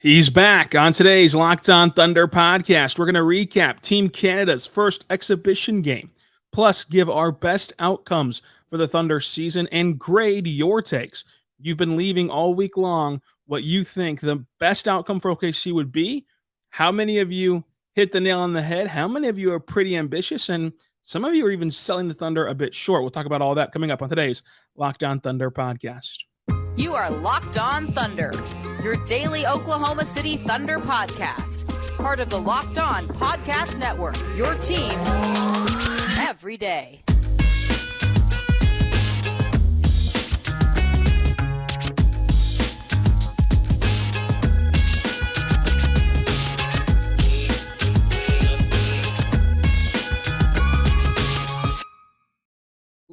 He's back on today's Locked On Thunder podcast. We're going to recap Team Canada's first exhibition game, plus give our best outcomes for the Thunder season and grade your takes. You've been leaving all week long what you think the best outcome for OKC would be. How many of you hit the nail on the head? How many of you are pretty ambitious? And some of you are even selling the Thunder a bit short. We'll talk about all that coming up on today's Locked On Thunder podcast. You are Locked On Thunder, your daily Oklahoma City Thunder podcast. Part of the Locked On Podcast Network, your team every day.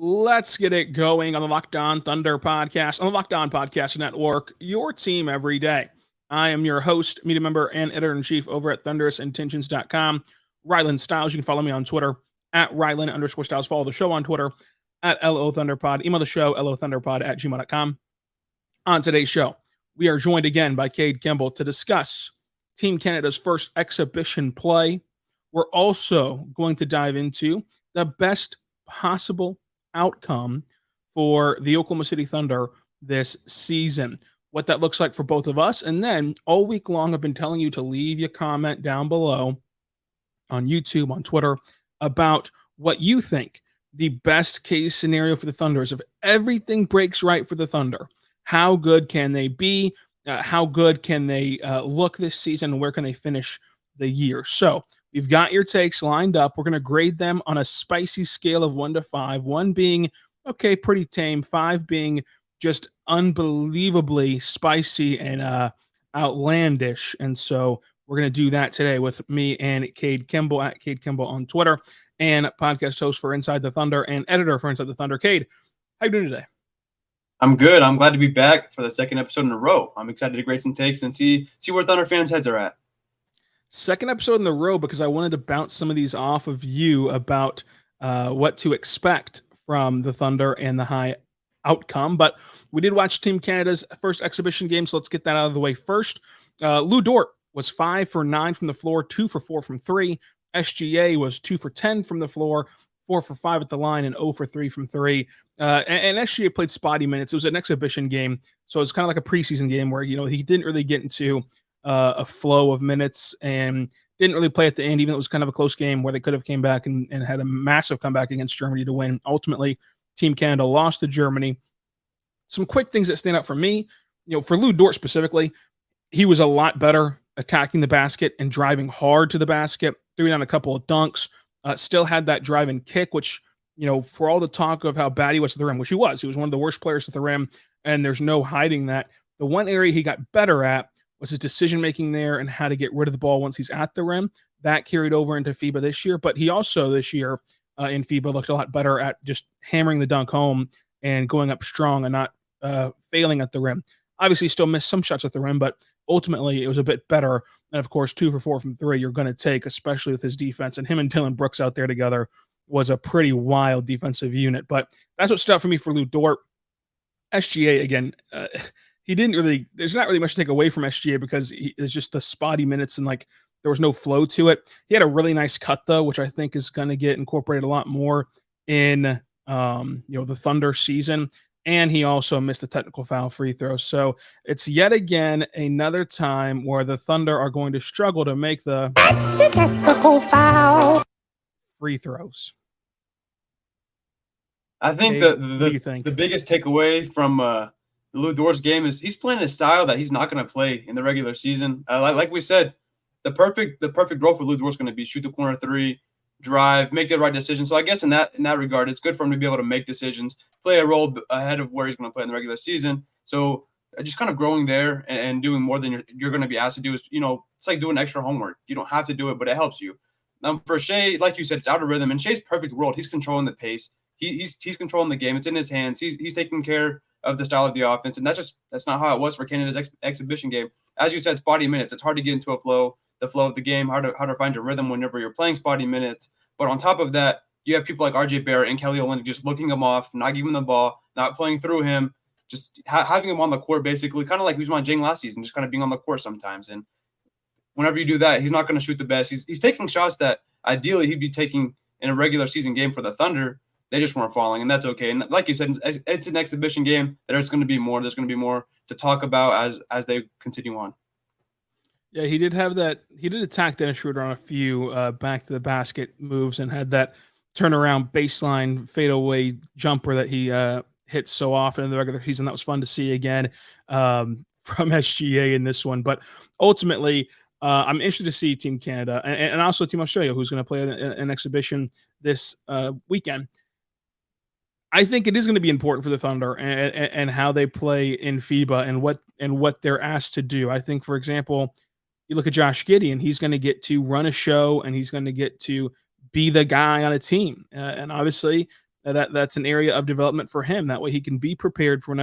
Let's get it going on the Locked On Thunder podcast, on the Locked On Podcast Network, your team every day. I am your host, media member, and editor-in-chief over at thunderousintentions.com, Rylan Stiles. You can follow me on Twitter at Rylan_Stiles. Follow the show on Twitter at LOThunderPod. Email the show, LOThunderPod@gmail.com. On today's show, we are joined again by Cade Kimball to discuss Team Canada's first exhibition play. We're also going to dive into the best possible outcome for the Oklahoma City Thunder this season, what that looks like for both of us. And then all week long, I've been telling you to leave your comment down below on YouTube, on Twitter, about what you think the best case scenario for the Thunder is. If everything breaks right for the Thunder, how good can they be? How good can they look this season? And where can they finish the year? So we've got your takes lined up. We're going to grade them on a spicy scale of 1 to 5. 1 being, okay, pretty tame. 5 being just unbelievably spicy and outlandish. And so we're going to do that today with me and Cade Kimball at Cade Kimball on Twitter, and podcast host for Inside the Thunder and editor for Inside the Thunder. Cade, how you doing today? I'm good. I'm glad to be back for the second episode in a row. I'm excited to grade some takes and see where Thunder fans' heads are at. Second episode in the row because I wanted to bounce some of these off of you about what to expect from the Thunder and the high outcome. But we did watch Team Canada's first exhibition game, so let's get that out of the way first. Lou Dort was 5 for 9 from the floor, 2 for 4 from 3. SGA was 2 for 10 from the floor, 4 for 5 at the line, and 0 for 3 from 3. And SGA played spotty minutes. It was an exhibition game, so it's kind of like a preseason game where, you know, he didn't really get into a flow of minutes and didn't really play at the end, even though it was kind of a close game where they could have came back and had a massive comeback against Germany to win. Ultimately, Team Canada lost to Germany. Some quick things that stand out for me, you know, for Lou Dort specifically, he was a lot better attacking the basket and driving hard to the basket, doing on a couple of dunks, still had that drive and kick, which, you know, for all the talk of how bad he was at the rim, which he was one of the worst players at the rim, and there's no hiding that. The one area he got better at was his decision-making there and how to get rid of the ball once he's at the rim. That carried over into FIBA this year, but he also this year in FIBA looked a lot better at just hammering the dunk home and going up strong and not failing at the rim. Obviously, still missed some shots at the rim, but ultimately it was a bit better. And, of course, 2 for 4 from 3 you're going to take, especially with his defense. And him and Dylan Brooks out there together was a pretty wild defensive unit. But that's what stood out for me for Lou Dort. SGA, again, there's not really much to take away from SGA because it's just the spotty minutes and like there was no flow to it. He had a really nice cut though, which I think is going to get incorporated a lot more in, the Thunder season. And he also missed a technical foul free throw. So it's yet again another time where the Thunder are going to struggle to make the technical foul free throws. I think the biggest takeaway from Lou Dort's game is he's playing a style that he's not going to play in the regular season. Like we said, the perfect role for Lou Dort's going to be shoot the corner 3, drive, make the right decision. So I guess in that regard, it's good for him to be able to make decisions, play a role ahead of where he's going to play in the regular season. So just kind of growing there and doing more than you're going to be asked to do is, you know, it's like doing extra homework. You don't have to do it, but it helps you. For Shai, like you said, it's out of rhythm. And Shai's perfect world. He's controlling the pace. He's controlling the game. It's in his hands. He's taking care of the style of the offense, and that's not how it was for Canada's exhibition game. As you said, spotty minutes. It's hard to get into the flow of the game. Hard to find your rhythm whenever you're playing spotty minutes. But on top of that, you have people like RJ Barrett and Kelly Olynyk just looking him off, not giving him the ball, not playing through him, just having him on the court, basically, kind of like he was on Jing last season, just kind of being on the court sometimes. And whenever you do that, he's not going to shoot the best. He's taking shots that ideally he'd be taking in a regular season game for the Thunder. They just weren't falling, and that's okay. And like you said, it's an exhibition game. There's going to be more. There's going to be more to talk about as they continue on. Yeah, he did have that. He did attack Dennis Schroeder on a few back to the basket moves and had that turnaround baseline fadeaway jumper that he hits so often in the regular season. That was fun to see again from SGA in this one. But ultimately, I'm interested to see Team Canada and also Team Australia, who's going to play an exhibition this weekend. I think it is going to be important for the Thunder and how they play in FIBA and what they're asked to do. I think, for example, you look at Josh Giddey, and he's going to get to run a show, and he's going to get to be the guy on a team. And obviously, that's an area of development for him. That way, he can be prepared for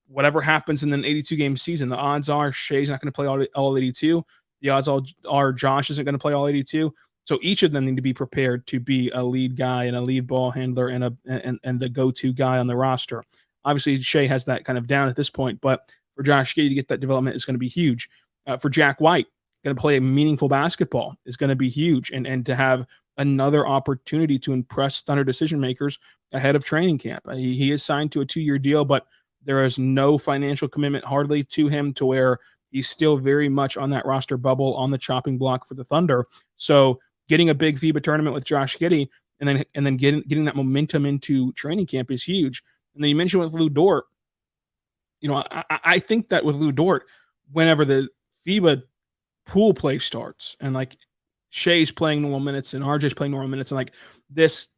whatever happens in an 82-game season. The odds are Shai's not going to play all 82. The odds are Josh isn't going to play all 82. So each of them need to be prepared to be a lead guy and a lead ball handler and the go-to guy on the roster. Obviously, Shai has that kind of down at this point, but for Josh Giddey to get that development is going to be huge. For Jack White, going to play a meaningful basketball is going to be huge, and to have another opportunity to impress Thunder decision makers ahead of training camp. He is signed to a 2-year deal, but there is no financial commitment hardly to him to where he's still very much on that roster bubble on the chopping block for the Thunder. So getting a big FIBA tournament with Josh Giddey and then getting that momentum into training camp is huge. And then you mentioned with Lou Dort, I think that with Lou Dort, whenever the FIBA pool play starts and like Shai's playing normal minutes and RJ's playing normal minutes, and like this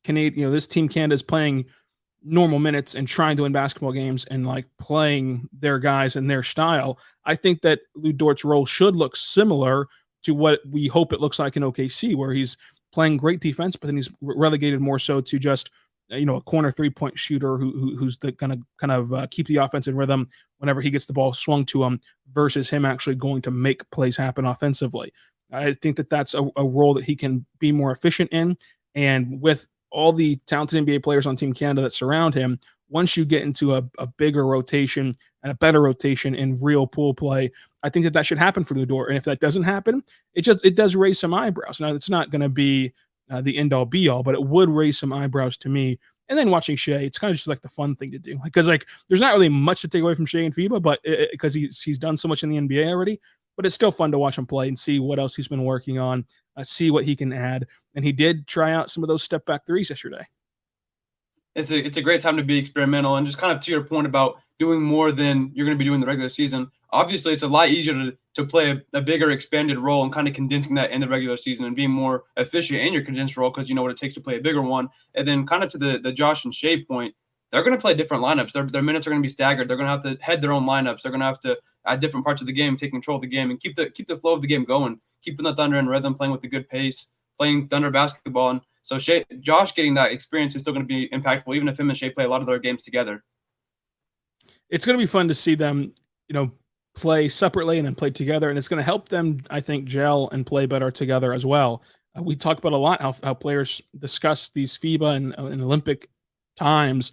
this Team Canada is playing normal minutes and trying to win basketball games and like playing their guys and their style, I think that Lou Dort's role should look similar to what we hope it looks like in OKC, where he's playing great defense, but then he's relegated more so to just a corner 3-point shooter who's going to kind of keep the offense in rhythm whenever he gets the ball swung to him, versus him actually going to make plays happen offensively. I think that that's a role that he can be more efficient in, and with all the talented NBA players on Team Canada that surround him, once you get into a bigger rotation and a better rotation in real pool play, I think that should happen for Lou Dort. And if that doesn't happen, it does raise some eyebrows. Now, it's not going to be the end-all be-all, but it would raise some eyebrows to me. And then watching Shai, it's kind of just like the fun thing to do, because there's not really much to take away from Shai and FIBA, but because he's done so much in the NBA already. But it's still fun to watch him play and see what else he's been working on, see what he can add. And he did try out some of those step-back threes yesterday. It's a great time to be experimental, and just kind of to your point about doing more than you're going to be doing the regular season. Obviously, it's a lot easier to play a bigger expanded role and kind of condensing that in the regular season and being more efficient in your condensed role, because you know what it takes to play a bigger one. And then kind of to the Josh and Shai point, they're going to play different lineups. Their minutes are going to be staggered. They're going to have to head their own lineups. They're going to have to at different parts of the game take control of the game and keep the flow of the game going, keeping the Thunder in rhythm, playing with a good pace, playing Thunder basketball. And so Josh getting that experience is still going to be impactful, even if him and Shai play a lot of their games together. It's going to be fun to see them, play separately and then play together, and it's going to help them, I think, gel and play better together as well. We talk about a lot how players discuss these FIBA and Olympic times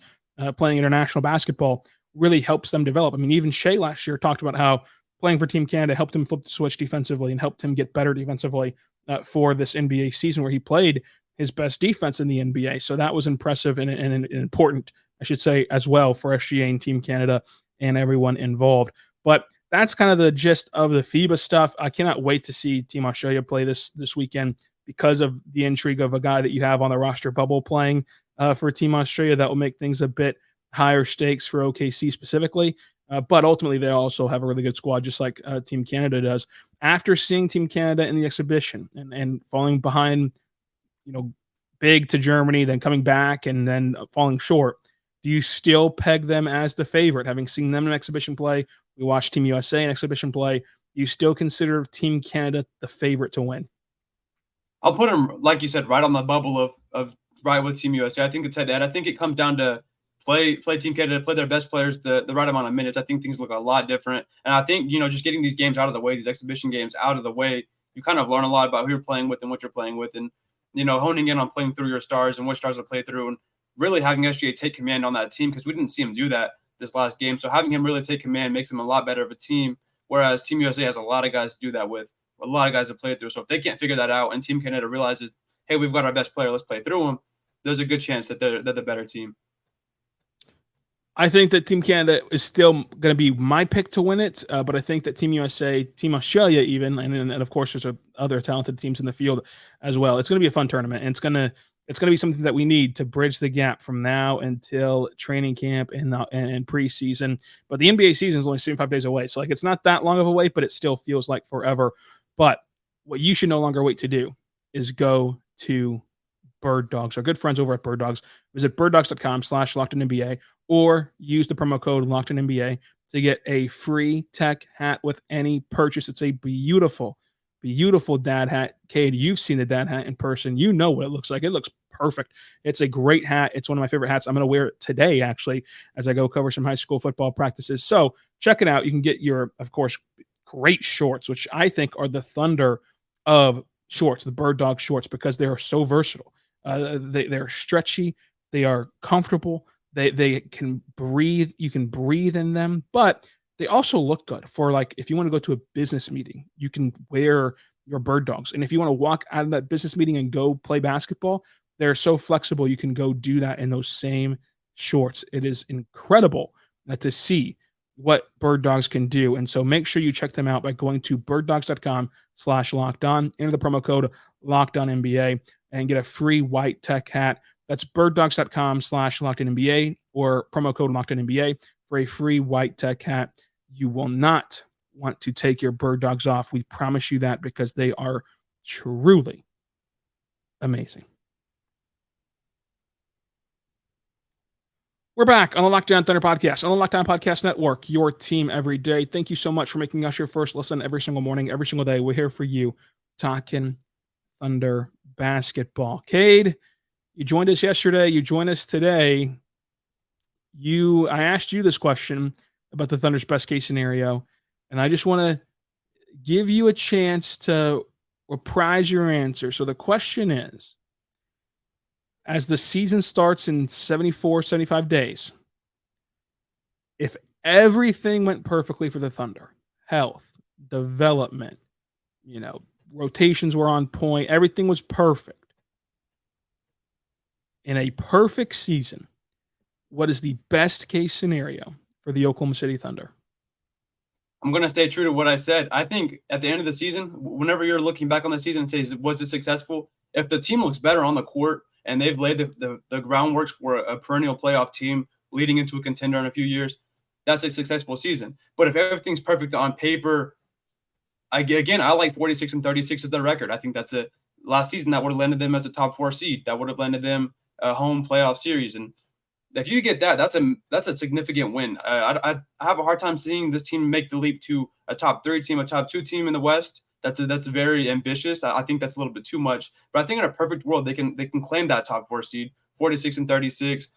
playing international basketball really helps them develop. I mean, even Shai last year talked about how playing for Team Canada helped him flip the switch defensively and helped him get better defensively for this NBA season, where he played his best defense in the NBA. So that was impressive and important, I should say, as well for SGA and Team Canada and everyone involved. But that's kind of the gist of the FIBA stuff. I cannot wait to see Team Australia play this weekend because of the intrigue of a guy that you have on the roster bubble playing for Team Australia. That will make things a bit higher stakes for OKC specifically. But ultimately, they also have a really good squad, just like Team Canada does. After seeing Team Canada in the exhibition and falling behind, big to Germany, then coming back and then falling short, do you still peg them as the favorite? Having seen them in exhibition play, we watched Team USA in exhibition play. Do you still consider Team Canada the favorite to win? I'll put them, like you said, right on the bubble of right with Team USA. I think it's head-to-head. I think it comes down to play Team Canada, play their best players the right amount of minutes. I think things look a lot different. And I think, just getting these games out of the way, these exhibition games out of the way, you kind of learn a lot about who you're playing with and what you're playing with, and, honing in on playing through your stars and what stars to play through, and really having SGA take command on that team, because we didn't see him do that this last game. So having him really take command makes him a lot better of a team, whereas Team USA has a lot of guys to do that with, a lot of guys to play through. So if they can't figure that out and Team Canada realizes, hey, we've got our best player, let's play through him, there's a good chance that they're the better team. I think that Team Canada is still going to be my pick to win it, but I think that Team USA, Team Australia even, and of course there's other talented teams in the field as well. It's going to be a fun tournament, and it's going to be something that we need to bridge the gap from now until training camp and preseason. But the NBA season is only 75 days away, so like it's not that long of a wait, but it still feels like forever. But what you should no longer wait to do is go to Birddogs, our good friends over at Birddogs. Visit birddogs.com/LockedInNBA or use the promo code LockedInNBA to get a free tech hat with any purchase. It's a beautiful, beautiful dad hat. Cade, you've seen the dad hat in person. You know what it looks like. It looks perfect. It's a great hat. It's one of my favorite hats. I'm going to wear it today, actually, as I go cover some high school football practices. So check it out. You can get your, of course, great shorts, which I think are the Thunder of shorts, the Birddog shorts, because they are so versatile. They're stretchy. They are comfortable. They can breathe. You can breathe in them, but they also look good for, like, if you want to go to a business meeting, you can wear your Birddogs. And if you want to walk out of that business meeting and go play basketball, they're so flexible. You can go do that in those same shorts. It is incredible to see what Birddogs can do. And so make sure you check them out by going to birddogs.com/lockedon, enter the promo code LockedOnNBA, and get a free white tech hat. That's birddogs.com/LockedOnNBA or promo code LockedOnNBA for a free white tech hat. You will not want to take your Birddogs off. We promise you that, because they are truly amazing. We're back on the Locked On Thunder podcast, on the Locked On Podcast Network, your team every day. Thank you so much for making us your first listen every single morning, every single day. We're here for you, talking Thunder basketball. Cade, you joined us yesterday. You join us today. I asked you this question about the Thunder's best case scenario, and I just want to give you a chance to reprise your answer. So the question is, as the season starts in 74, 75 days, if everything went perfectly for the Thunder, health, development, rotations were on point, everything was perfect. In a perfect season, what is the best case scenario for the Oklahoma City Thunder? I'm going to stay true to what I said. I think at the end of the season, whenever you're looking back on the season and say, was it successful? If the team looks better on the court and they've laid the groundwork for a perennial playoff team leading into a contender in a few years, that's a successful season. But if everything's perfect on paper, I like 46-36 as their record. I think that's last season that would have landed them as a top 4 seed. That would have landed them a home playoff series. And if you get that, that's a significant win. I have a hard time seeing this team make the leap to a top 3 team, a top 2 team in the West. That's very ambitious. I think that's a little bit too much. But I think in a perfect world, they can claim that top 4 seed, 46-36.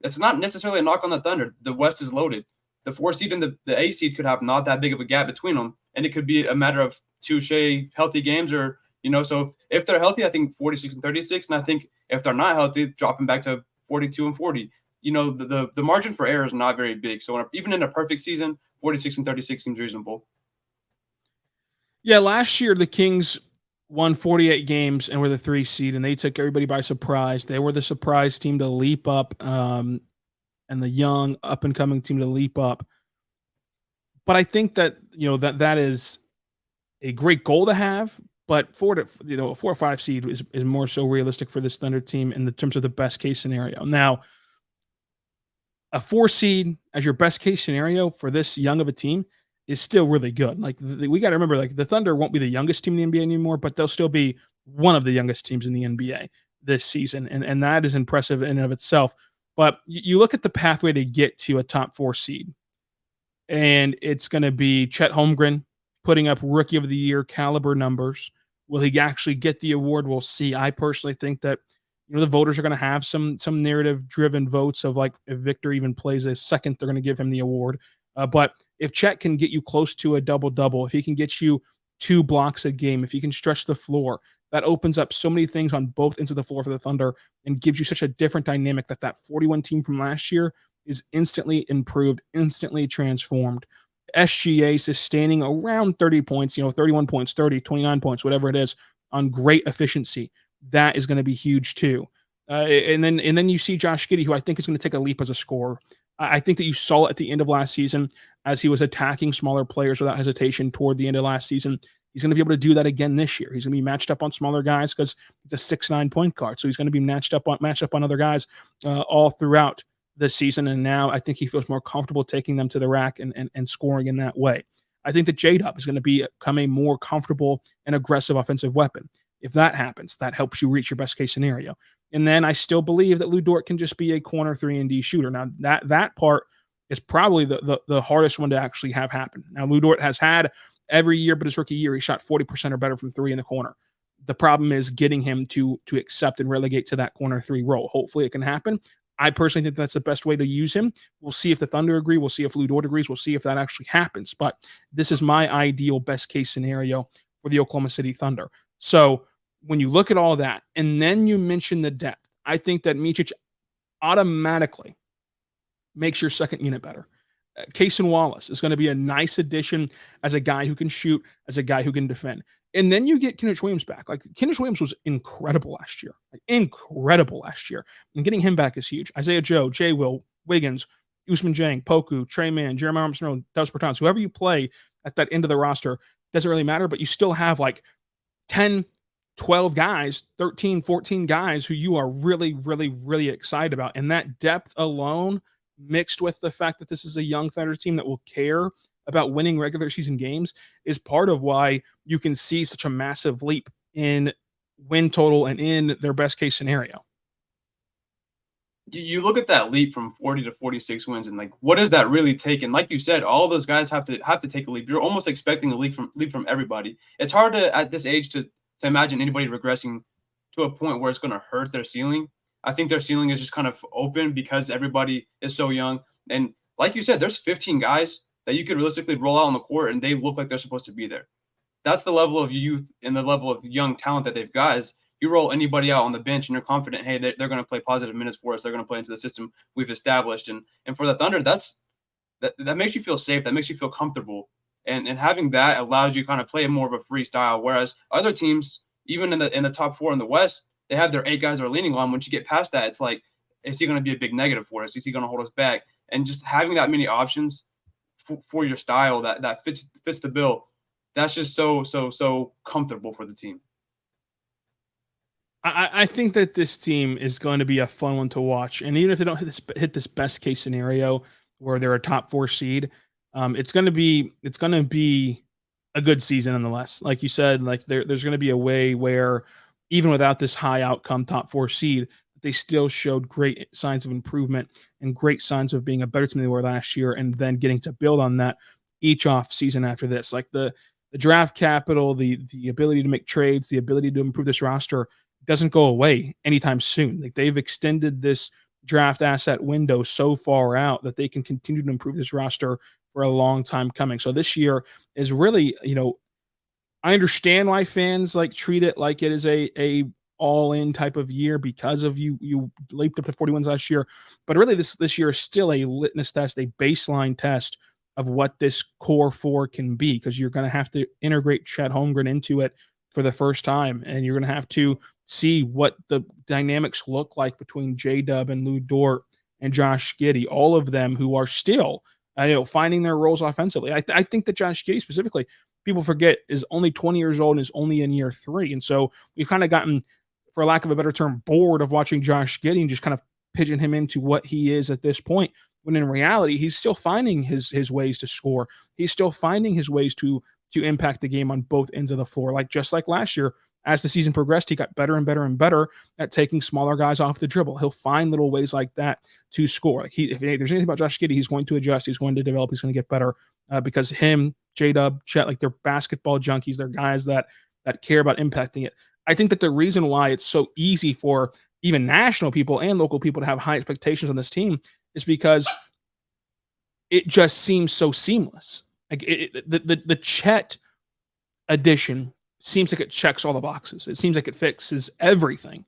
It's not necessarily a knock on the Thunder. The West is loaded. The 4 seed and the 8 seed could have not that big of a gap between them, and it could be a matter of 2 Shai healthy games, or So if they're healthy, I think 46-36, and I think if they're not healthy, dropping back to 42-40. The margin for error is not very big. So even in a perfect season, 46-36 seems reasonable. Yeah, last year the Kings won 48 games and were the 3 seed, and they took everybody by surprise. They were the surprise team to leap up, and the young up-and-coming team to leap up. But I think that that is a great goal to have. But a 4 or 5 seed is more so realistic for this Thunder team in the terms of the best case scenario. Now, a 4 seed as your best case scenario for this young of a team is still really good. Like, we got to remember, like, the Thunder won't be the youngest team in the NBA anymore, but they'll still be one of the youngest teams in the NBA this season. And that is impressive in and of itself. But you look at the pathway to get to a top 4 seed, and it's going to be Chet Holmgren putting up Rookie of the Year caliber numbers. Will he actually get the award? We'll see. I personally think that the voters are going to have some narrative-driven votes of, like, if Victor even plays a second, they're going to give him the award. But if Chet can get you close to a double-double, if he can get you 2 blocks a game, if he can stretch the floor, that opens up so many things on both ends of the floor for the Thunder and gives you such a different dynamic that 41 team from last year is instantly improved, instantly transformed. SGA sustaining around 30 points, 31 points, 30, 29 points, whatever it is, on great efficiency. That is going to be huge too. And then you see Josh Giddey, who I think is going to take a leap as a scorer. I think that you saw it at the end of last season as he was attacking smaller players without hesitation toward the end of last season. He's going to be able to do that again this year. He's going to be matched up on smaller guys because he's a 6'9" point guard. So he's going to be matched up on other guys all throughout this season. And now I think he feels more comfortable taking them to the rack and scoring in that way. I think that J-Dub is going to become a more comfortable and aggressive offensive weapon. If that happens, that helps you reach your best case scenario. And then I still believe that Lu Dort can just be a corner 3-and-D shooter. Now that part is probably the hardest one to actually have happen. Now Lu Dort has had every year but his rookie year, he shot 40% or better from three in the corner. The problem is getting him to accept and relegate to that corner 3 role. Hopefully it can happen. I personally think that's the best way to use him. We'll see if the Thunder agree. We'll see if Lu Dort agrees. We'll see if that actually happens. But this is my ideal best case scenario for the Oklahoma City Thunder. So when you look at all that, and then you mention the depth, I think that Micic automatically makes your second unit better. Cason Wallace is going to be a nice addition as a guy who can shoot, as a guy who can defend. And then you get Kenrich Williams back. Like, Kenrich Williams was incredible last year. And getting him back is huge. Isaiah Joe, Jay Will, Wiggins, Usman Jang, Poku, Trey Mann, Jeremiah Armstrong, Dallas Bertans, whoever you play at that end of the roster, doesn't really matter, but you still have like 10, 12 guys, 13, 14 guys who you are really, really, really excited about. And that depth alone, mixed with the fact that this is a young Thunder team that will care about winning regular season games, is part of why you can see such a massive leap in win total and in their best case scenario. You look at that leap from 40 to 46 wins, and like, what does that really take? And like you said, all those guys have to take a leap. You're almost expecting a leap from everybody. It's hard to, at this age, to imagine anybody regressing to a point where it's going to hurt their ceiling. I think their ceiling is just kind of open because everybody is so young. And like you said, there's 15 guys that you could realistically roll out on the court and they look like they're supposed to be there. That's the level of youth and the level of young talent that they've got. Is you roll anybody out on the bench and you're confident, hey, they're going to play positive minutes for us. They're going to play into the system we've established. And for the Thunder, that makes you feel safe. That makes you feel comfortable. And having that allows you kind of play more of a free style. Whereas other teams, even in the top 4 in the West, they have their 8 guys they're leaning on. Once you get past that, it's like, is he going to be a big negative for us? Is he going to hold us back? And just having that many options for your style that fits the bill, that's just so comfortable for the team. I think that this team is going to be a fun one to watch. And even if they don't hit this best case scenario where they're a top 4 seed, it's going to be a good season nonetheless. Like you said, like there's going to be a way where even without this high outcome top 4 seed, they still showed great signs of improvement and great signs of being a better team than they were last year, and then getting to build on that each off season after this. Like the draft capital, the ability to make trades, the ability to improve this roster doesn't go away anytime soon. Like, they've extended this draft asset window so far out that they can continue to improve this roster for a long time coming. So this year is really, I understand why fans like treat it like it is a all-in type of year because of you leaped up to 40 wins last year. But really this year is still a litmus test, a baseline test of what this core 4 can be, because you're going to have to integrate Chet Holmgren into it for the first time, and you're going to have to see what the dynamics look like between J-Dub and Lu Dort and Josh Giddey, all of them who are still finding their roles offensively. I think that Josh Giddey specifically, people forget, is only 20 years old and is only in year 3. And so we've kind of gotten, for lack of a better term, bored of watching Josh Giddey and just kind of pigeon him into what he is at this point, when in reality, he's still finding his ways to score. He's still finding his ways to impact the game on both ends of the floor. Just like last year, as the season progressed, he got better and better and better at taking smaller guys off the dribble. He'll find little ways like that to score. If there's anything about Josh Giddey, he's going to adjust. He's going to develop. He's going to get better because him, J-Dub, Chet, they're basketball junkies. They're guys that care about impacting it. I think that the reason why it's so easy for even national people and local people to have high expectations on this team is because it just seems so seamless. Like the Chet addition seems like it checks all the boxes. It seems like it fixes everything.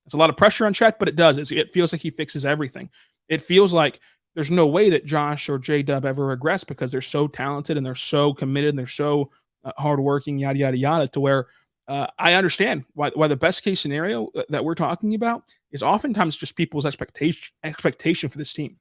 It's a lot of pressure on Chet, but it does. It feels like he fixes everything. It feels like there's no way that Josh or J-Dub ever regress because they're so talented and they're so committed and they're so hardworking, yada, yada, yada, to where I understand why the best case scenario that we're talking about is oftentimes just people's expectation for this team.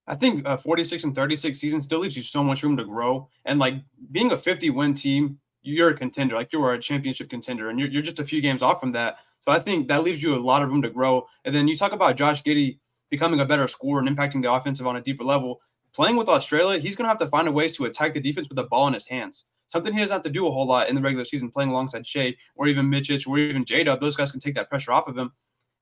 I think 46 and 36 season still leaves you so much room to grow. And like being a 50-win team, you're a contender. Like you are a championship contender, and you're just a few games off from that. So I think that leaves you a lot of room to grow. And then you talk about Josh Giddey becoming a better scorer and impacting the offensive on a deeper level. Playing with Australia, he's going to have to find a ways to attack the defense with the ball in his hands. Something he doesn't have to do a whole lot in the regular season, playing alongside Shai or even Mitchich or even J-Dub. Those guys can take that pressure off of him.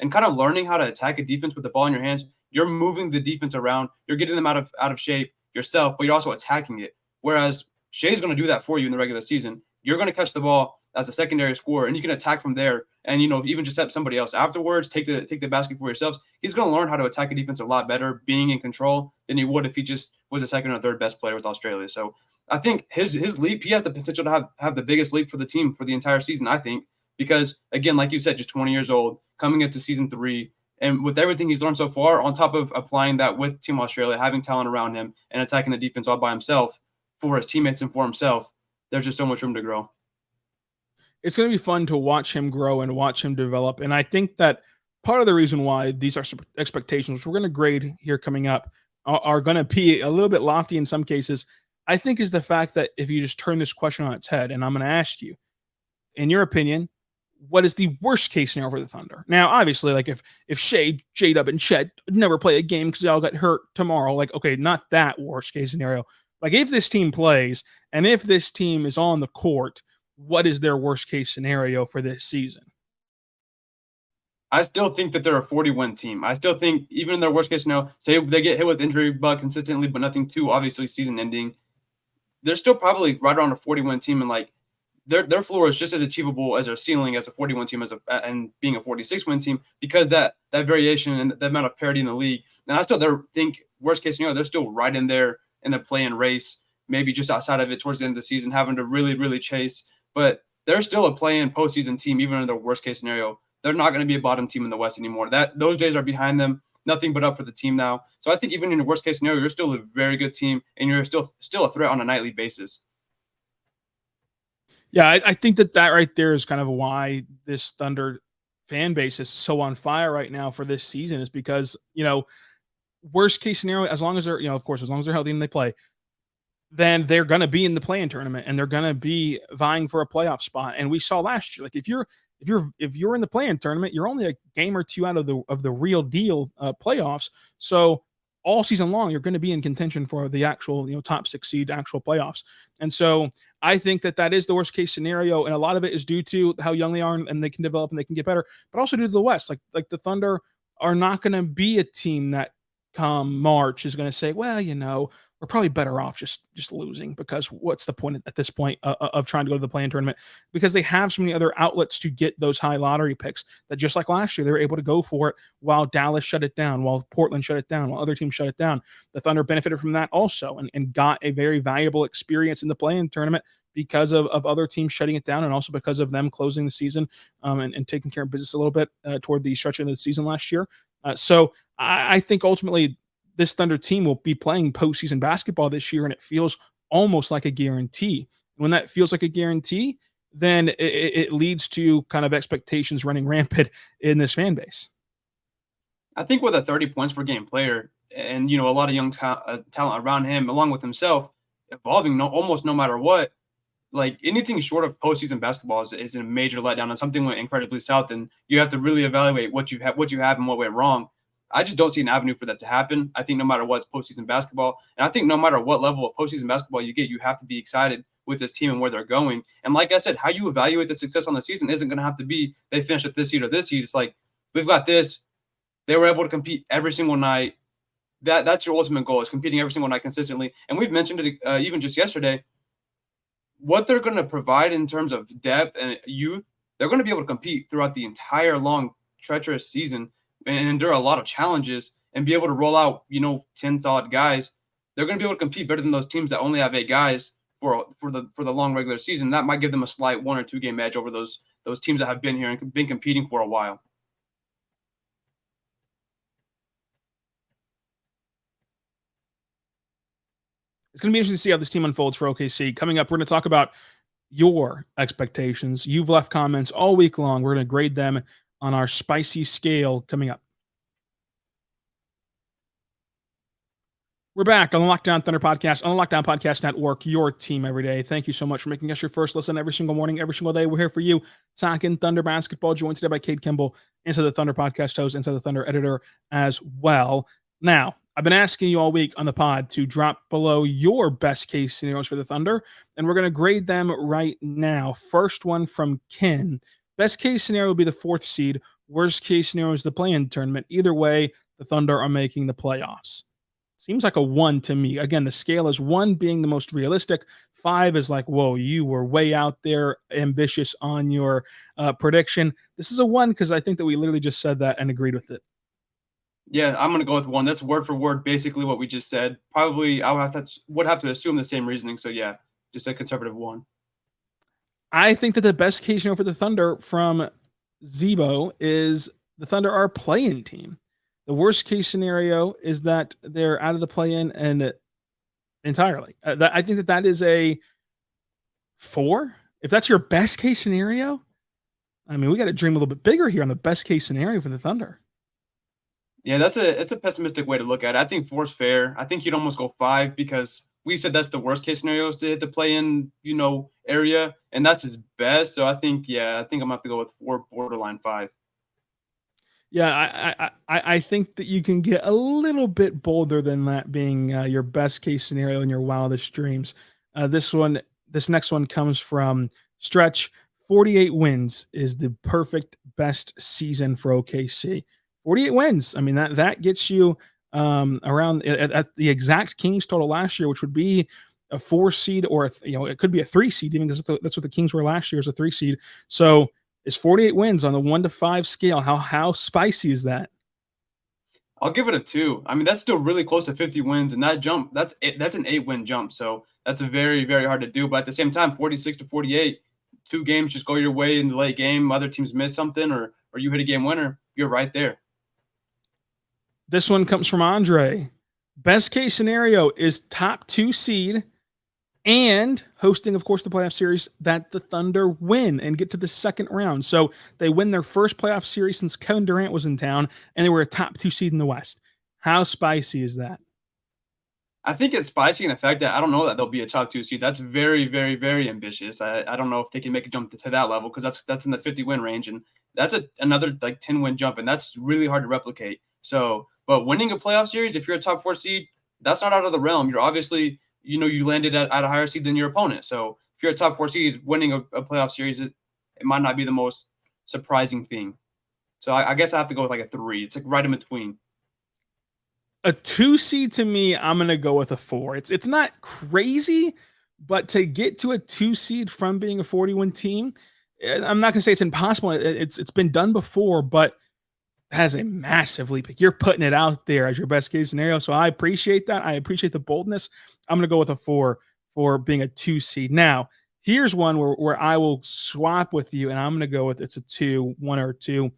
And kind of learning how to attack a defense with the ball in your hands, you're moving the defense around. You're getting them out of shape yourself, but you're also attacking it. Whereas Shai's going to do that for you in the regular season. You're going to catch the ball as a secondary scorer, and you can attack from there. And even just set somebody else afterwards, take the basket for yourselves. He's going to learn how to attack a defense a lot better, being in control, than he would if he just was a second or third best player with Australia. So I think his leap, he has the potential to have the biggest leap for the team for the entire season. I think because again, like you said, just 20 years old, coming into season 3. And with everything he's learned so far, on top of applying that with Team Australia, having talent around him and attacking the defense all by himself for his teammates and for himself, there's just so much room to grow. It's going to be fun to watch him grow and watch him develop. And I think that part of the reason why these are expectations, which we're going to grade here coming up, are going to be a little bit lofty in some cases, I think is the fact that if you just turn this question on its head, and I'm going to ask you, in your opinion, what is the worst case scenario for the Thunder? Now, obviously, like if Shai, J-Dub, and Chet never play a game because they all got hurt tomorrow, like, okay, not that worst case scenario. Like if this team plays and if this team is on the court, what is their worst case scenario for this season? I still think that they're a 40-win team. I still think even in their worst case scenario, say they get hit with injury bug consistently, but nothing too obviously season ending, they're still probably right around a 40-win team, and like their floor is just as achievable as their ceiling as a 41 team and being a 46-win team, because that variation and the amount of parity in the league. And I still think worst case scenario, they're still right in there in the play-in race, maybe just outside of it towards the end of the season, having to really, really chase. But they're still a play-in postseason team, even in their worst case scenario. They're not going to be a bottom team in the West anymore. Those days are behind them. Nothing but up for the team now. So I think even in the worst case scenario, you're still a very good team, and you're still a threat on a nightly basis. Yeah, I think that right there is kind of why this Thunder fan base is so on fire right now for this season, is because, worst case scenario, as long as they're, of course, as long as they're healthy and they play, then they're going to be in the play-in tournament and they're going to be vying for a playoff spot. And we saw last year, like if you're in the play-in tournament, you're only a game or two out of the real deal playoffs. So all season long, you're going to be in contention for the actual, top 6 seed actual playoffs. And so I think that is the worst case scenario. And a lot of it is due to how young they are and they can develop and they can get better, but also due to the West. Like the Thunder are not going to be a team that come March is going to say, well, we're probably better off just losing, because what's the point at this point of trying to go to the play-in tournament? Because they have so many other outlets to get those high lottery picks that, just like last year, they were able to go for it while Dallas shut it down, while Portland shut it down, while other teams shut it down. The Thunder benefited from that also and got a very valuable experience in the play-in tournament because of other teams shutting it down, and also because of them closing the season and taking care of business a little bit toward the stretch of the season last year. So I think ultimately this Thunder team will be playing postseason basketball this year, and it feels almost like a guarantee. When that feels like a guarantee, then it leads to kind of expectations running rampant in this fan base. I think with a 30 points per game player and, a lot of young talent around him, along with himself, evolving almost no matter what, like anything short of postseason basketball is a major letdown, and something went incredibly south, and you have to really evaluate what you have and what went wrong. I just don't see an avenue for that to happen. I think no matter what, it's postseason basketball. And I think no matter what level of postseason basketball you get, you have to be excited with this team and where they're going. And like I said, how you evaluate the success on the season isn't going to have to be they finished at this seed or this seed. It's like, we've got this. They were able to compete every single night. That's your ultimate goal, is competing every single night consistently. And we've mentioned it even just yesterday. What they're going to provide in terms of depth and youth, they're going to be able to compete throughout the entire long, treacherous season and endure a lot of challenges and be able to roll out, 10 solid guys. They're going to be able to compete better than those teams that only have 8 guys for the long regular season. That might give them a slight 1 or 2 game edge over those teams that have been here and been competing for a while. it's going to be interesting to see how this team unfolds for OKC. Coming up, we're going to talk about your expectations. You've left comments all week long. We're going to grade them on our spicy scale coming up. We're back on the Lockdown Thunder podcast, on the Lockdown Podcast Network, your team every day. Thank you so much for making us your first listen every single morning, every single day. We're here for you, talking Thunder basketball, joined today by Cade Kimball, Inside the Thunder podcast host, Inside the Thunder editor as well. Now, I've been asking you all week on the pod to drop below your best case scenarios for the Thunder, and we're going to grade them right now. First one from Ken. Best case scenario would be the 4th seed. Worst case scenario is the play-in tournament. Either way, the Thunder are making the playoffs. Seems like a 1 to me. Again, the scale is 1 being the most realistic. 5 is like, whoa, you were way out there ambitious on your prediction. This is a 1 because I think that we literally just said that and agreed with it. Yeah, I'm going to go with 1. That's word for word, basically what we just said. Probably I would have to assume the same reasoning. So yeah, just a conservative 1. I think that the best case scenario for the Thunder from Zebo is the Thunder are a play-in team. The worst case scenario is that they're out of the play-in and entirely. I think that is a 4. If that's your best case scenario, I mean, we got to dream a little bit bigger here on the best case scenario for the Thunder. Yeah, it's a pessimistic way to look at it. I think 4 is fair. I think you'd almost go 5 because we said that's the worst case scenario is to hit the play-in, area, and that's his best. So I think I'm gonna have to go with 4, borderline 5. Yeah, I think that you can get a little bit bolder than that being your best case scenario in your wildest dreams. This next one comes from Stretch. 48 wins is the perfect best season for OKC. 48 wins. I mean, that gets you around at the exact Kings total last year, which would be a 4 seed or it could be a 3 seed. Even that's what the Kings were last year, as a 3 seed. So is 48 wins on the 1 to 5 scale. How spicy is that? I'll give it a 2. I mean, that's still really close to 50 wins, and that's an 8-win jump. So that's a very, very hard to do. But at the same time, 46 to 48, 2 games just go your way in the late game. Other teams miss something, or you hit a game winner. You're right there. This one comes from Andre. Best case scenario is top 2 seed and hosting, of course, the playoff series that the Thunder win and get to the second round. So they win their first playoff series since Kevin Durant was in town, and they were a top 2 seed in the West. How spicy is that? I think it's spicy in the fact that I don't know that they'll be a top 2 seed. That's very, very, very ambitious. I don't know if they can make a jump to that level because that's in the 50-win range, and that's another 10-win jump, and that's really hard to replicate. So, but winning a playoff series, if you're a top 4 seed, that's not out of the realm. You're obviously you landed at a higher seed than your opponent. So if you're a top 4 seed, winning a playoff series, it might not be the most surprising thing. So I guess I have to go with like a 3. It's like right in between. A 2 seed to me, I'm going to go with a 4. It's not crazy, but to get to a 2 seed from being a 40-win team, I'm not going to say it's impossible. It's been done before, but that is a massive leap. You're putting it out there as your best case scenario. So I appreciate that. I appreciate the boldness. I'm going to go with a 4 for being a 2 seed. Now, here's one where I will swap with you, and I'm going to go with it's a 2, 1 or 2.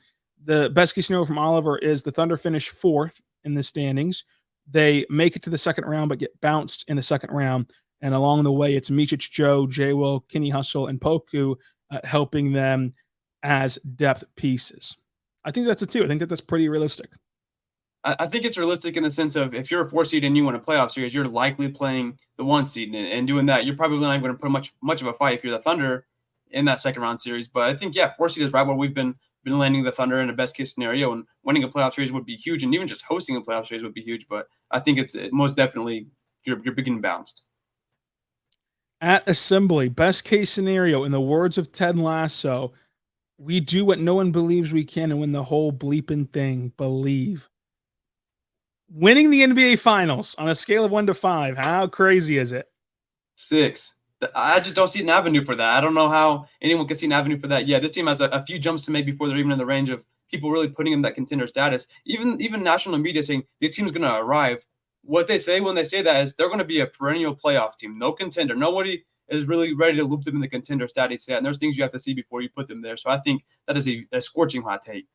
The best case scenario from Oliver is the Thunder finish 4th in the standings. They make it to the second round, but get bounced in the second round. And along the way, it's Micic, Joe, J-Will, Kenny Hustle, and Poku helping them as depth pieces. I think that's a 2. I think that's pretty realistic. I think it's realistic in the sense of if you're a 4 seed and you win a playoff series, you're likely playing the 1 seed, and doing that, you're probably not going to put much of a fight if you're the Thunder in that second round series. But I think 4 seed is right where we've been landing the Thunder in a best case scenario, and winning a playoff series would be huge, and even just hosting a playoff series would be huge. But I think it's most definitely you're beginning bounced. At Assembly, best case scenario, in the words of Ted Lasso, we do what no one believes we can and win the whole bleeping thing. Believe. Winning the NBA Finals on a scale of 1 to 5, how crazy is it? 6. I just don't see an avenue for that. I don't know how anyone can see an avenue for that. Yeah, this team has a few jumps to make before they're even in the range of people really putting in that contender status. Even national media saying the team's going to arrive. What they say when they say that is they're going to be a perennial playoff team, no contender. Nobody is really ready to loop them in the contender status yet. And there's things you have to see before you put them there. So I think that is a scorching hot take.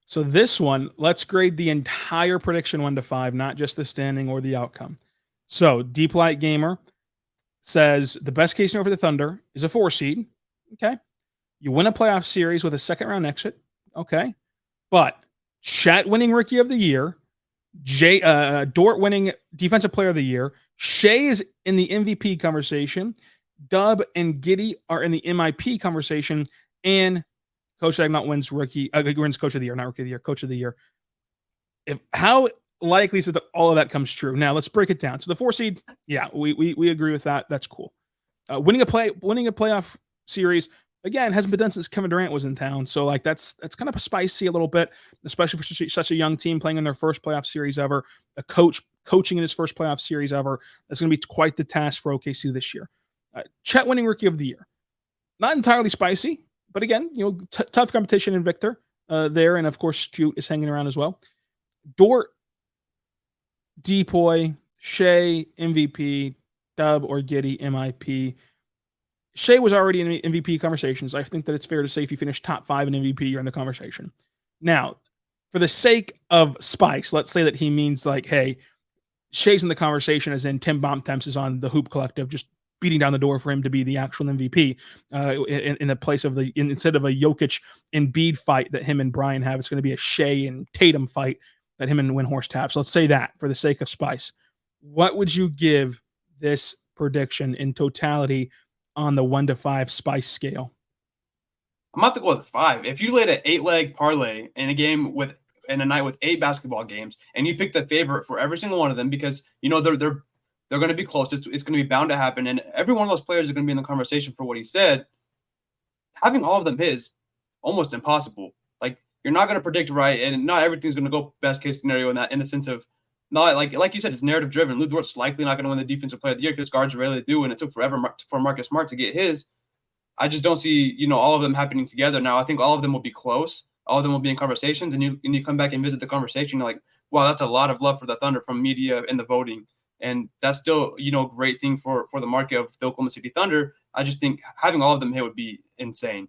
So this one, let's grade the entire prediction 1 to 5, not just the standing or the outcome. So Deep Light Gamer says the best case scenario for the Thunder is a 4 seed. Okay. You win a playoff series with a second round exit. Okay. But Chet winning Rookie of the Year, Dort winning Defensive Player of the Year, Shai is in the MVP conversation, Dub and Giddey are in the MIP conversation, and Coach Agnott wins Coach of the Year, not Rookie of the Year, Coach of the Year. How likely is it that all of that comes true? Now let's break it down. So the 4 seed, yeah, we agree with that. That's cool. Winning a playoff series again hasn't been done since Kevin Durant was in town. So like that's kind of spicy a little bit, especially for such a young team playing in their first playoff series ever. A coach coaching in his first playoff series ever. That's going to be quite the task for OKC this year. Chet winning Rookie of the Year, not entirely spicy, but again, tough competition in Victor there, and of course Cute is hanging around as well. Dort, Depoy, Shai, MVP, Dub or Giddey, MIP. Shai was already in MVP conversations. I think that it's fair to say if you finish top 5 in MVP, you're in the conversation. Now, for the sake of Spice, let's say that he means like, hey, Shai's in the conversation as in Tim Bontemps is on the Hoop Collective, just beating down the door for him to be the actual MVP in the place of instead of a Jokic and Embiid fight that him and Brian have, it's going to be a Shai and Tatum fight that him and Windhorst have. So let's say that for the sake of Spice. What would you give this prediction in totality on the 1 to 5 Spice scale? I'm going to have to go with 5. If you laid an 8-leg parlay in a game in a night with 8 basketball games, and you pick the favorite for every single one of them, because they're going to be close. It's going to be bound to happen, and every one of those players is going to be in the conversation for what he said. Having all of them hit is almost impossible. Like, you're not going to predict right, and not everything's going to go best case scenario in the sense of not like you said, it's narrative driven. Lou Dort's likely not going to win the Defensive Player of the Year because guards rarely do, and it took forever for Marcus Smart to get his. I just don't see all of them happening together. Now I think all of them will be close. All of them will be in conversations, and you come back and visit the conversation. You're like, wow, that's a lot of love for the Thunder from media and the voting, and that's still a great thing for the market of the Oklahoma City Thunder. I just think having all of them here would be insane.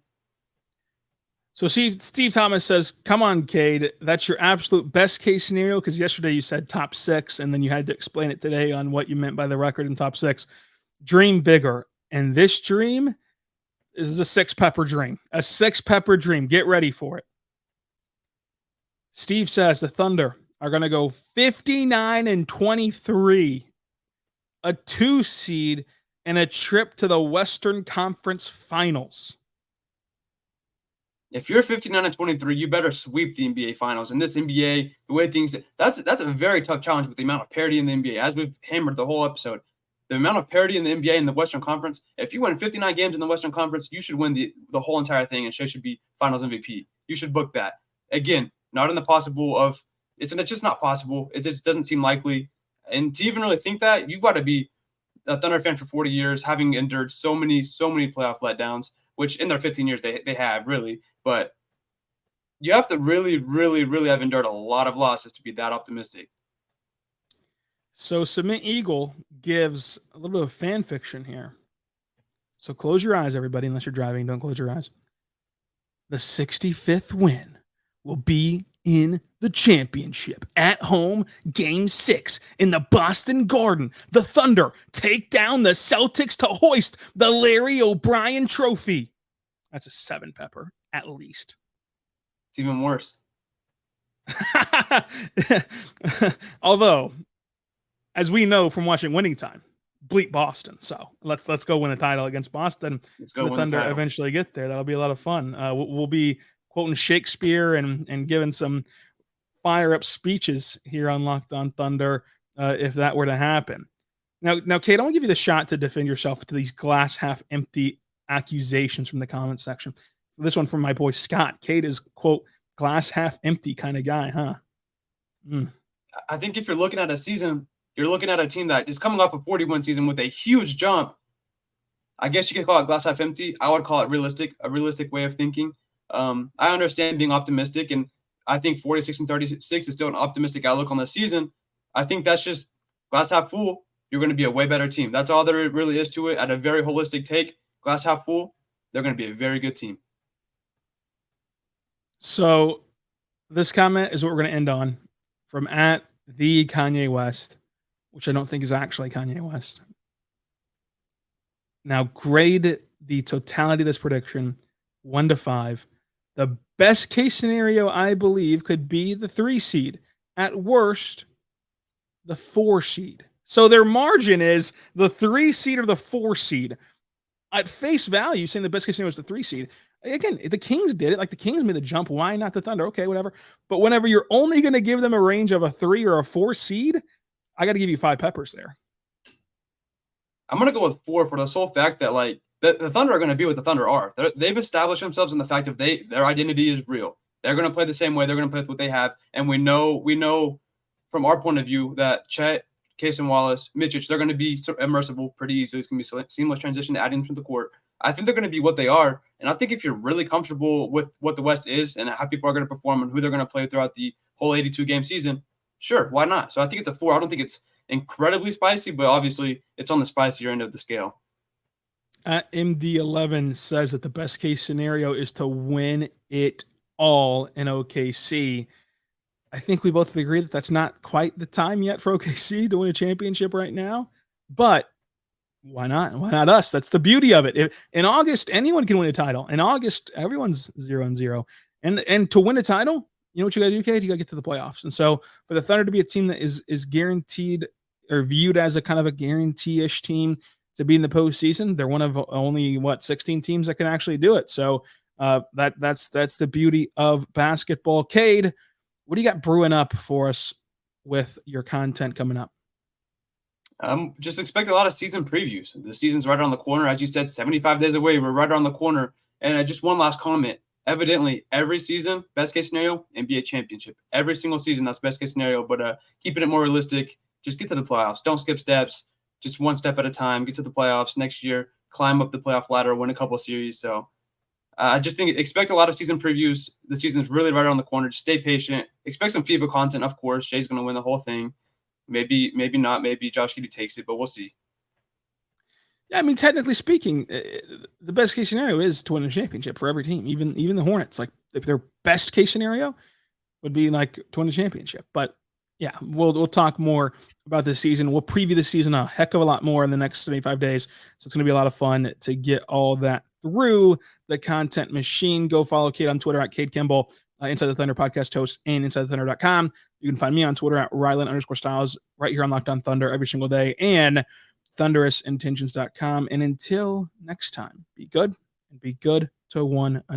So Steve Thomas says, come on, Cade, that's your absolute best case scenario, because yesterday you said top 6, and then you had to explain it today on what you meant by the record in top 6. Dream bigger. And this dream is a 6-pepper dream. A 6-pepper dream. Get ready for it. Steve says the Thunder are going to go 59-23, a 2 seed, and a trip to the Western Conference Finals. If you're 59-23, you better sweep the NBA Finals. In this NBA, the way things that's a very tough challenge with the amount of parity in the NBA. As we've hammered the whole episode, the amount of parity in the NBA in the Western Conference. If you win 59 games in the Western Conference, you should win the whole entire thing, and Shai should be Finals MVP. You should book that. Again, not in the possible of it's just not possible. It just doesn't seem likely. And to even really think that, you've got to be a Thunder fan for 40 years, having endured so many playoff letdowns, which in their 15 years they have really. But you have to really, really, really have endured a lot of losses to be that optimistic. So Cement Eagle gives a little bit of fan fiction here. So close your eyes, everybody, unless you're driving. Don't close your eyes. The 65th win will be in the championship. At home, Game 6 in the Boston Garden. The Thunder take down the Celtics to hoist the Larry O'Brien Trophy. That's a 7-pepper, at least. It's even worse. Although, as we know from watching Winning Time, bleep Boston. So let's go win the title against Boston. Let's go the win Thunder the title. Eventually get there. That'll be a lot of fun. We'll be quoting Shakespeare and giving some fire up speeches here on Locked On Thunder if that were to happen. Now, Kate, I want to give you the shot to defend yourself to these glass half empty accusations from the comment section. This one from my boy Scott. Kate is, quote, glass half empty kind of guy, huh? I think if you're looking at a season, you're looking at a team that is coming off a 40-win season with a huge jump. I guess you could call it glass half empty. I would call it a realistic way of thinking. I understand being optimistic, and I think 46-36 is still an optimistic outlook on the season. I think that's just glass half full. You're going to be a way better team. That's all there really is to it. At a very holistic take, glass half full, they're going to be a very good team. So this comment is what we're going to end on from @the Kanye West. which I don't think is actually Kanye West. Now, grade the totality of this prediction 1 to 5. The best case scenario, I believe, could be the 3 seed. At worst, the 4 seed. So their margin is the 3 seed or the 4 seed. At face value, saying the best case scenario is the 3 seed. Again, the Kings did it. Like the Kings made the jump. Why not the Thunder? Okay, whatever. But whenever you're only going to give them a range of a 3 or a 4 seed, I got to give you 5 peppers there. I'm going to go with 4 for the sole fact that like the Thunder are going to be what the Thunder are. They've established themselves in the fact of their identity is real. They're going to play the same way. They're going to play with what they have. And we know from our point of view that Chet, Case and Wallace, Mitchich, they're going to be immersible pretty easily. It's going to be seamless transition to adding to the court. I think they're going to be what they are. And I think if you're really comfortable with what the West is and how people are going to perform and who they're going to play throughout the whole 82-game season, sure, why not? So I think it's a 4. I don't think it's incredibly spicy, but obviously it's on the spicier end of the scale. MD11 says that the best case scenario is to win it all in OKC. I think we both agree that that's not quite the time yet for OKC to win a championship right now, but why not? Why not us? That's the beauty of it. In August, anyone can win a title. In August, everyone's 0-0. And to win a title, you know what you got to do, Kate? You got to get to the playoffs. And so for the Thunder to be a team that is guaranteed or viewed as a kind of a guarantee-ish team to be in the postseason, they're one of only 16 teams that can actually do it. So that's the beauty of basketball. Cade, what do you got brewing up for us with your content coming up? Just expect a lot of season previews. The season's right around the corner. As you said, 75 days away. We're right around the corner. And just one last comment. Evidently, every season, best case scenario, NBA championship. Every single season, that's best case scenario. But keeping it more realistic, just get to the playoffs. Don't skip steps. Just one step at a time. Get to the playoffs next year. Climb up the playoff ladder. Win a couple of series. So I just think expect a lot of season previews. The season's really right around the corner. Just stay patient. Expect some FIBA content, of course. Shai's going to win the whole thing. Maybe not. Maybe Josh Giddey takes it, but we'll see. Yeah, I mean, technically speaking, the best case scenario is to win a championship for every team, even the Hornets. Like, if their best case scenario would be like to win a championship. But yeah, we'll talk more about this season. We'll preview the season a heck of a lot more in the next 75 days. So it's going to be a lot of fun to get all that through the content machine. Go follow Cade on Twitter at Cade Kimball, Inside the Thunder podcast host, and InsideTheThunder.com. You can find me on Twitter at Rylan_Styles, right here on Locked On Thunder every single day, and ThunderousIntentions.com. And until next time, be good and be good to one another.